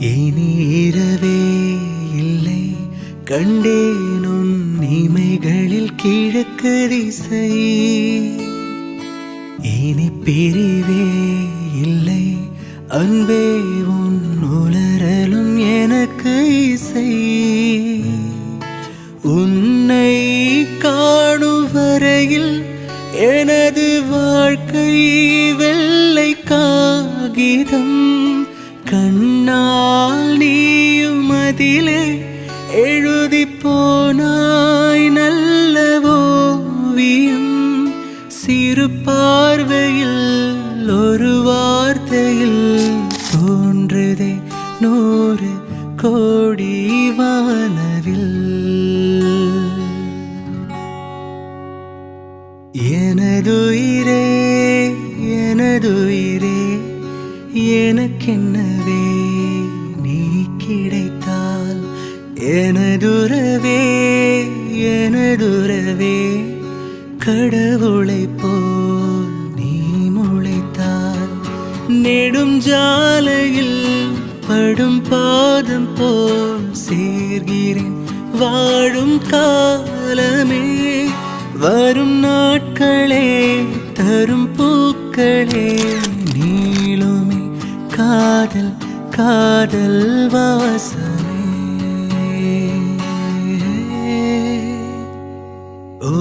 இனி இரவே இல்லை கண்டேன் உன் இமைகளில் கிழக்கு திசை. இனி பிரிவே இல்லை அன்பே உன் உலரலும் எனக்கு இசை. உன்னை காணும் வரையில் எனது வாழ்க்கை வெள்ளை காகிதம். கண்ணால் நீயும் அதிலே எழுதி போனாய் நல்ல ஓவியம். சிறு பார்வையில் ஒரு வார்த்தையில் தோன்றுதே 100 கோடி வானவில். எனதுயிரே எனதுயிரே எனக்கென்னவே நீ கிடைத்தால். எனதுறவே எனதுறவே கடவுளை போல் நீ முளைத்தால். நெடும் ஜாலையில் படும் பாதம் போல் சேர்கிறேன் வாழும் காலமே. வரும் நாட்களே தரும் பூக்களே நீளுமே காதல் காதல் வாசமே. ஓ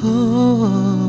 oh